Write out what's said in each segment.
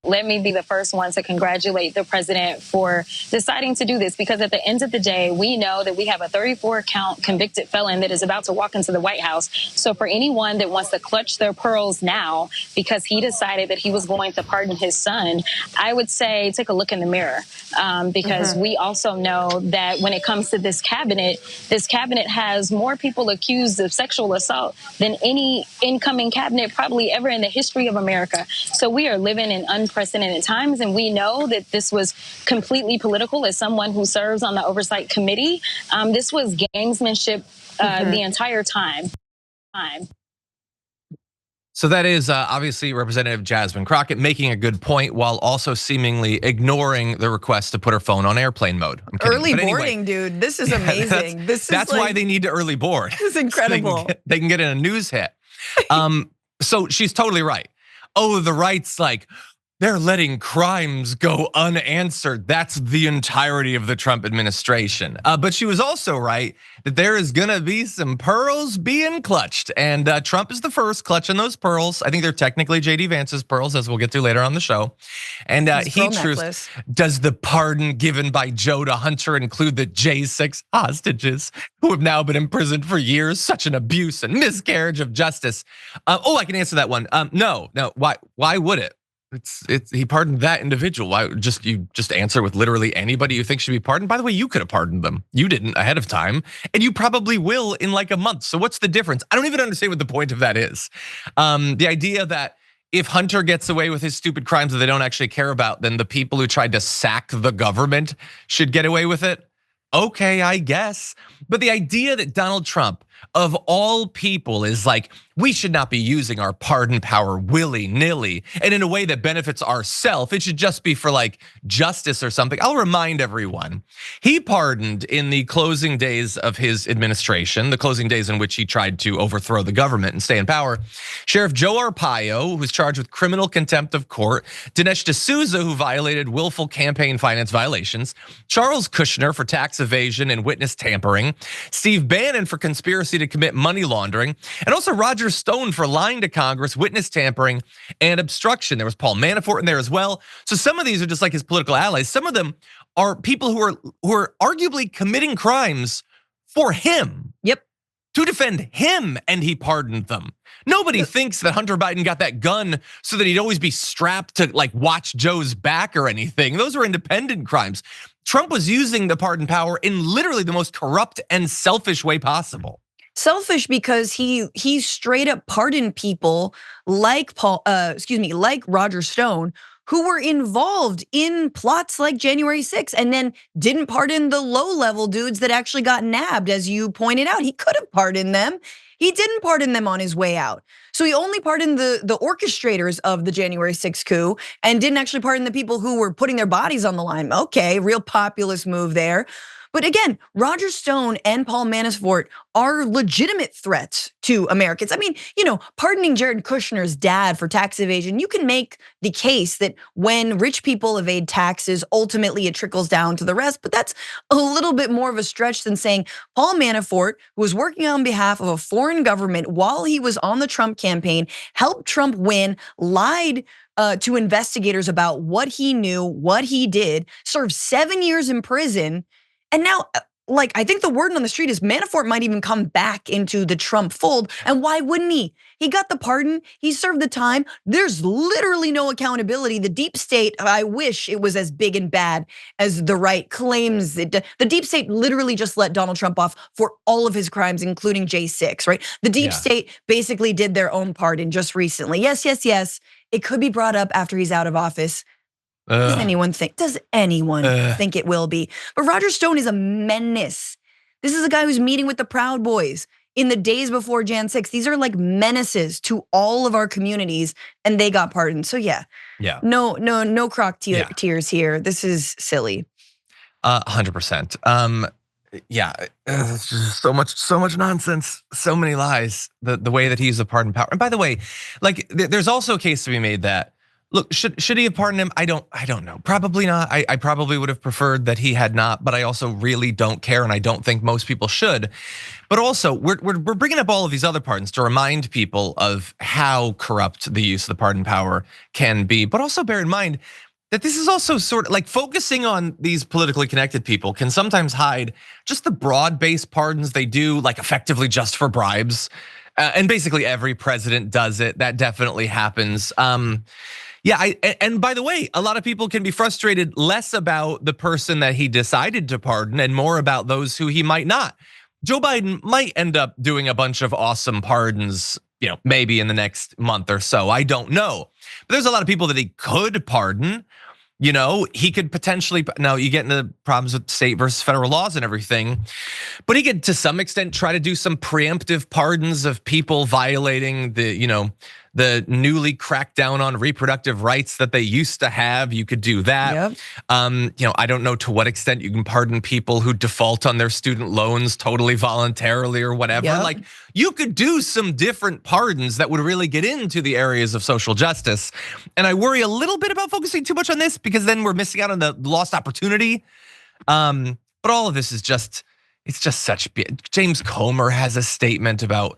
let me be the first one to congratulate the president for deciding to do this, because at the end of the day, we know that we have a 34-count convicted felon that is about to walk into the White House. So for anyone that wants to clutch their pearls now because he decided that he was going to pardon his son, I would say take a look in the mirror, because we also know that when it comes to this cabinet has more people accused of sexual assault than any incoming cabinet probably ever in the history of America. So we are living in unprecedented times, and we know that this was completely political. As someone who serves on the Oversight Committee, this was gamesmanship the entire time. So that is obviously Representative Jasmine Crockett making a good point while also seemingly ignoring the request to put her phone on airplane mode. Early boarding, dude. This is amazing. That's why they need to early board. This is incredible. So they can get in a news hit. So she's totally right. Oh, the right's like, they're letting crimes go unanswered. That's the entirety of the Trump administration. But she was also right that there is gonna be some pearls being clutched. And Trump is the first clutching those pearls. I think they're technically JD Vance's pearls, as we'll get to later on the show. And he truths, does the pardon given by Joe to Hunter include the J6 hostages who have now been imprisoned for years? Such an abuse and miscarriage of justice. I can answer that one. No, why would it? He pardoned that individual. Why you just answer with literally anybody you think should be pardoned? By the way, you could have pardoned them. You didn't ahead of time, and you probably will in like a month. So what's the difference? I don't even understand what the point of that is. The idea that if Hunter gets away with his stupid crimes that they don't actually care about, then the people who tried to sack the government should get away with it. Okay, I guess. But the idea that Donald Trump, of all people, is like, we should not be using our pardon power willy-nilly and in a way that benefits ourselves. It should just be for like justice or something. I'll remind everyone, he pardoned in the closing days of his administration, the closing days in which he tried to overthrow the government and stay in power, Sheriff Joe Arpaio, who's charged with criminal contempt of court, Dinesh D'Souza, who violated willful campaign finance violations, Charles Kushner for tax evasion and witness tampering, Steve Bannon for conspiracy to commit money laundering, and also Roger Stone for lying to Congress, witness tampering, and obstruction. There was Paul Manafort in there as well. So some of these are just like his political allies. Some of them are people who are arguably committing crimes for him. Yep. To defend him, and he pardoned them. Nobody thinks that Hunter Biden got that gun so that he'd always be strapped to like watch Joe's back or anything. Those were independent crimes. Trump was using the pardon power in literally the most corrupt and selfish way possible. Selfish because he straight up pardoned people like like Roger Stone, who were involved in plots like January 6th, and then didn't pardon the low-level dudes that actually got nabbed, as you pointed out. He could have pardoned them. He didn't pardon them on his way out. So he only pardoned the orchestrators of the January 6th coup and didn't actually pardon the people who were putting their bodies on the line. Okay, real populist move there. But again, Roger Stone and Paul Manafort are legitimate threats to Americans. I mean, pardoning Jared Kushner's dad for tax evasion, you can make the case that when rich people evade taxes, ultimately it trickles down to the rest. But that's a little bit more of a stretch than saying Paul Manafort, who was working on behalf of a foreign government while he was on the Trump campaign, helped Trump win, lied to investigators about what he knew, what he did, served 7 years in prison. And now, I think the word on the street is Manafort might even come back into the Trump fold. And why wouldn't he? He got the pardon, he served the time. There's literally no accountability. The deep state, I wish it was as big and bad as the right claims. The deep state literally just let Donald Trump off for all of his crimes, including J6, right? The deep state basically did their own pardon just recently. Yes. It could be brought up after he's out of office. Does anyone think it will be? But Roger Stone is a menace. This is a guy who's meeting with the Proud Boys in the days before Jan 6. These are like menaces to all of our communities, and they got pardoned. So yeah. No croc tears here. This is silly. 100%. It's just so much nonsense, so many lies. The way that he used the pardon power. And by the way, there's also a case to be made that Look, should he have pardoned him? I don't know. Probably not. I probably would have preferred that he had not, but I also really don't care, and I don't think most people should. But also, we're bringing up all of these other pardons to remind people of how corrupt the use of the pardon power can be. But also bear in mind that this is also sort of like focusing on these politically connected people can sometimes hide just the broad-based pardons they do, like effectively just for bribes. And basically every president does it. That definitely happens. Yeah, and by the way, a lot of people can be frustrated less about the person that he decided to pardon and more about those who he might not. Joe Biden might end up doing a bunch of awesome pardons, maybe in the next month or so. I don't know. But there's a lot of people that he could pardon. He could potentially, now you get into problems with state versus federal laws and everything, but he could to some extent try to do some preemptive pardons of people violating the newly cracked down on reproductive rights that they used to have. You could do that. Yep. I don't know to what extent you can pardon people who default on their student loans totally voluntarily or whatever. Yep. Like you could do some different pardons that would really get into the areas of social justice. And I worry a little bit about focusing too much on this because then we're missing out on the lost opportunity. But all of this is it's just such. James Comer has a statement about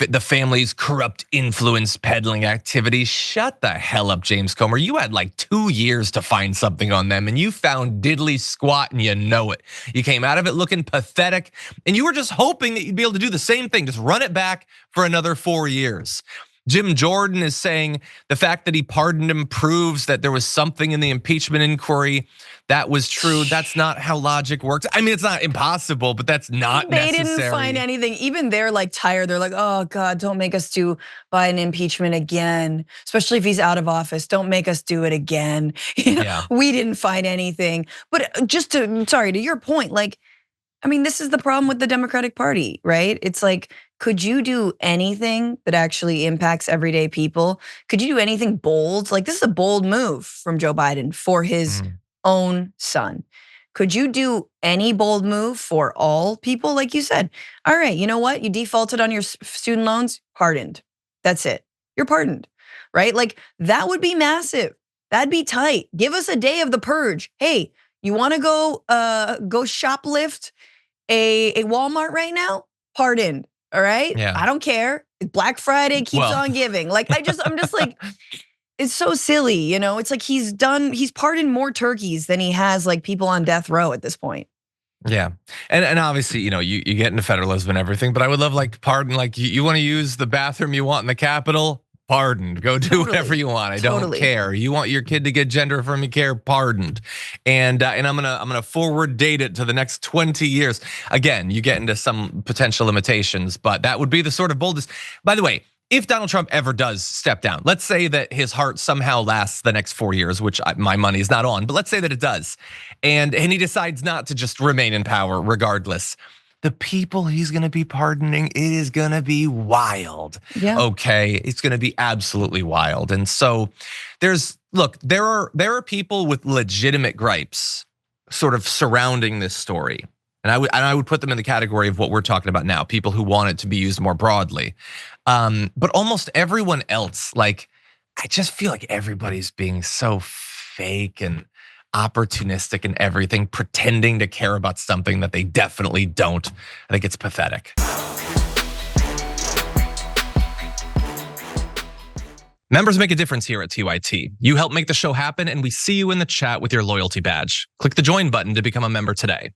the family's corrupt influence peddling activity. Shut the hell up, James Comer. You had like 2 years to find something on them and you found diddly squat and you know it. You came out of it looking pathetic and you were just hoping that you'd be able to do the same thing, just run it back for another 4 years. Jim Jordan is saying the fact that he pardoned him proves that there was something in the impeachment inquiry that was true. That's not how logic works. I mean, it's not impossible, but that's not necessary. They didn't find anything. Even they're like tired. They're like, oh God, don't make us do Biden impeachment again, especially if he's out of office. Don't make us do it again. Yeah. We didn't find anything. But to your point, this is the problem with the Democratic Party, right? It's like, could you do anything that actually impacts everyday people? Could you do anything bold? Like this is a bold move from Joe Biden for his own son. Could you do any bold move for all people? Like you said, all right, you know what? You defaulted on your student loans, pardoned. That's it. You're pardoned, right? Like that would be massive. That'd be tight. Give us a day of the purge. Hey, you want to go shoplift a Walmart right now? Pardoned. All right. Yeah. I don't care. Black Friday keeps on giving. Like I'm just like, it's so silly, It's like he's pardoned more turkeys than he has like people on death row at this point. Yeah, and obviously, you get into federalism and everything, but I would love pardon, you want to use the bathroom you want in the Capitol, pardoned. Go do whatever you want. I don't care. You want your kid to get gender affirming care, pardoned. And I'm gonna forward date it to the next 20 years. Again, you get into some potential limitations, but that would be the sort of boldest. By the way, if Donald Trump ever does step down, let's say that his heart somehow lasts the next 4 years, which my money is not on, but let's say that it does. And he decides not to just remain in power regardless. The people he's gonna be pardoning, it is gonna be wild. Yeah. Okay, it's gonna be absolutely wild. And so there are people with legitimate gripes sort of surrounding this story. And I would put them in the category of what we're talking about now, people who want it to be used more broadly. But almost everyone else, I just feel like everybody's being so fake and opportunistic and everything, pretending to care about something that they definitely don't. I think it's pathetic. Members make a difference here at TYT. You help make the show happen, and we see you in the chat with your loyalty badge. Click the join button to become a member today.